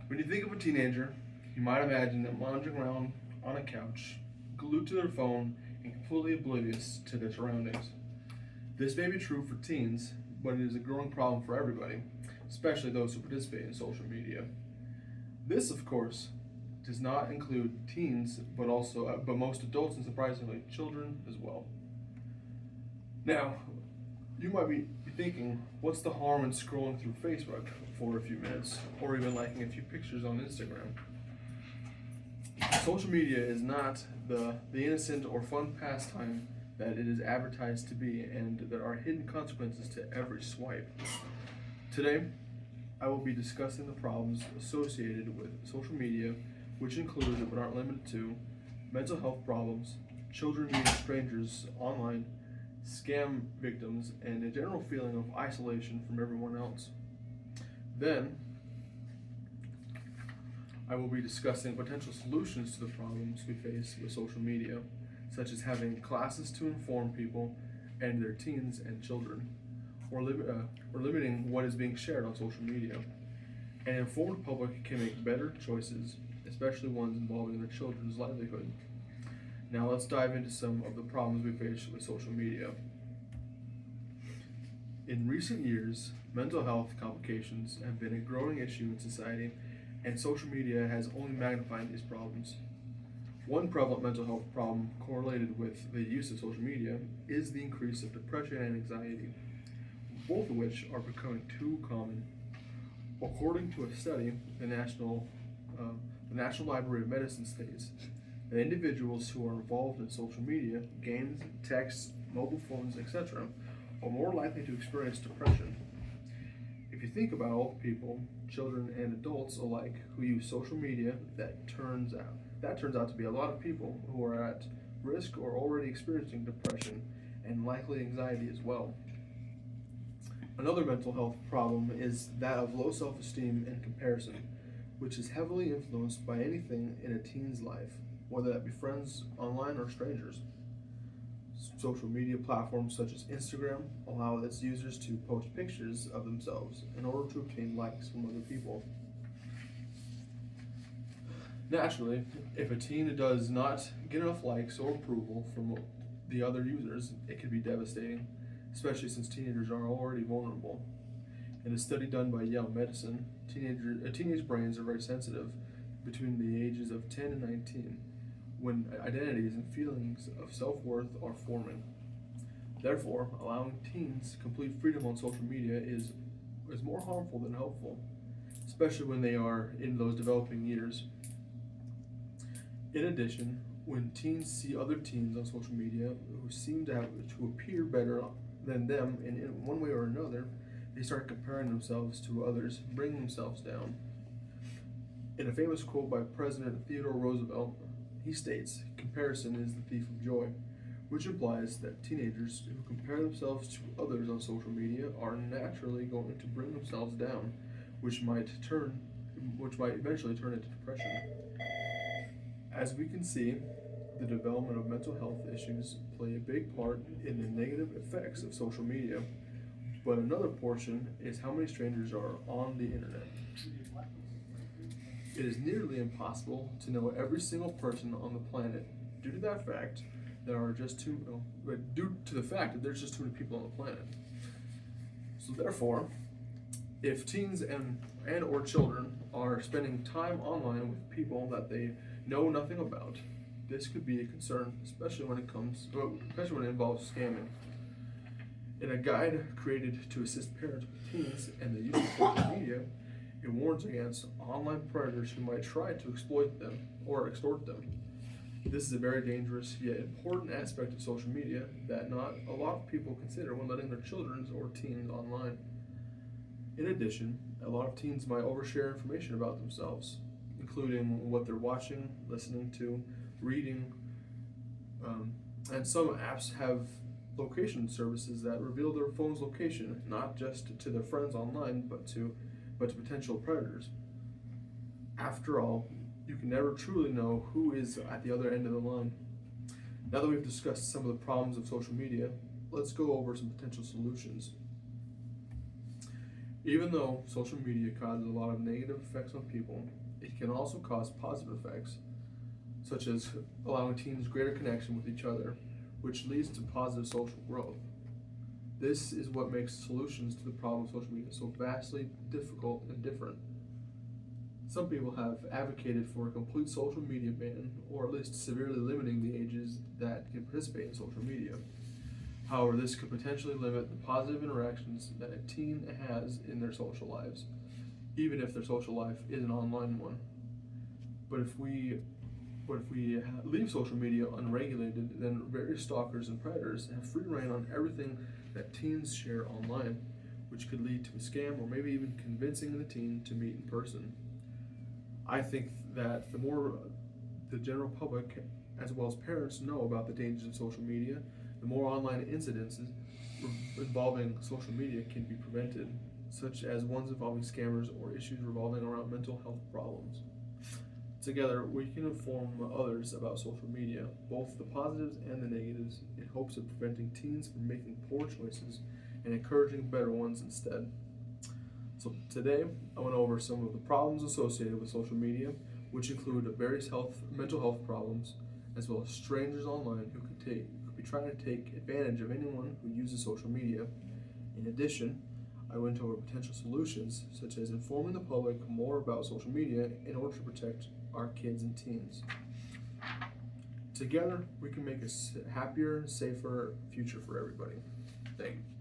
When you think of a teenager, you might imagine them lounging around on a couch, glued to their phone, and completely oblivious to their surroundings. This may be true for teens, but it is a growing problem for everybody, especially those who participate in social media. This, of course, does not include teens, but most adults and surprisingly children as well. Now, you might be thinking, what's the harm in scrolling through Facebook for a few minutes, or even liking a few pictures on Instagram? Social media is not the innocent or fun pastime that it is advertised to be, and there are hidden consequences to every swipe. Today, I will be discussing the problems associated with social media, which include but aren't limited to mental health problems, children meeting strangers online, scam victims, and a general feeling of isolation from everyone else. Then, I will be discussing potential solutions to the problems we face with social media, such as having classes to inform people and their teens and children, or limiting what is being shared on social media. An informed public can make better choices, especially ones involving their children's livelihood. Now let's dive into some of the problems we face with social media. In recent years, mental health complications have been a growing issue in society, and social media has only magnified these problems. One prevalent mental health problem correlated with the use of social media is the increase of depression and anxiety, both of which are becoming too common. According to a study, the National Library of Medicine states that individuals who are involved in social media, games, texts, mobile phones, etc., are more likely to experience depression. If you think about all people, children and adults alike, who use social media, that turns out to be a lot of people who are at risk or already experiencing depression and likely anxiety as well. Another mental health problem is that of low self-esteem and comparison, which is heavily influenced by anything in a teen's life, whether that be friends online or strangers. Social media platforms such as Instagram allow its users to post pictures of themselves in order to obtain likes from other people. Naturally, if a teen does not get enough likes or approval from the other users, it can be devastating, especially since teenagers are already vulnerable. In a study done by Yale Medicine, teenage brains are very sensitive between the ages of 10 and 19, when identities and feelings of self-worth are forming. Therefore, allowing teens complete freedom on social media is more harmful than helpful, especially when they are in those developing years. In addition, when teens see other teens on social media who seem to appear better than them in one way or another, they start comparing themselves to others, bringing themselves down. In a famous quote by President Theodore Roosevelt, he states, "Comparison is the thief of joy," which implies that teenagers who compare themselves to others on social media are naturally going to bring themselves down, which might eventually turn into depression. As we can see, the development of mental health issues play a big part in the negative effects of social media, but another portion is how many strangers are on the internet. It is nearly impossible to know every single person on the planet due to that fact due to the fact that there's just too many people on the planet. So therefore, if teens and or children are spending time online with people that they know nothing about, this could be a concern, especially when it involves scamming. In a guide created to assist parents with teens and the use of social media, it warns against online predators who might try to exploit them or extort them. This is a very dangerous yet important aspect of social media that not a lot of people consider when letting their children or teens online. In addition, a lot of teens might overshare information about themselves, including what they're watching, listening to, reading, and some apps have location services that reveal their phone's location, not just to their friends online, but to potential predators. After all, you can never truly know who is at the other end of the line. Now that we've discussed some of the problems of social media, let's go over some potential solutions. Even though social media causes a lot of negative effects on people, it can also cause positive effects, such as allowing teens greater connection with each other, which leads to positive social growth. This is what makes solutions to the problem of social media so vastly difficult and different. Some people have advocated for a complete social media ban, or at least severely limiting the ages that can participate in social media. However, this could potentially limit the positive interactions that a teen has in their social lives, even if their social life is an online one. But if we leave social media unregulated, then various stalkers and predators have free reign on everything that teens share online, which could lead to a scam or maybe even convincing the teen to meet in person. I think that the more the general public, as well as parents, know about the dangers of social media, the more online incidences involving social media can be prevented, such as ones involving scammers or issues revolving around mental health problems. Together, we can inform others about social media, both the positives and the negatives, in hopes of preventing teens from making poor choices and encouraging better ones instead. So today, I went over some of the problems associated with social media, which include various mental health problems, as well as strangers online who could be trying to take advantage of anyone who uses social media. In addition, I went over potential solutions, such as informing the public more about social media in order to protect our kids and teens. Together, we can make a happier, safer future for everybody. Thank you.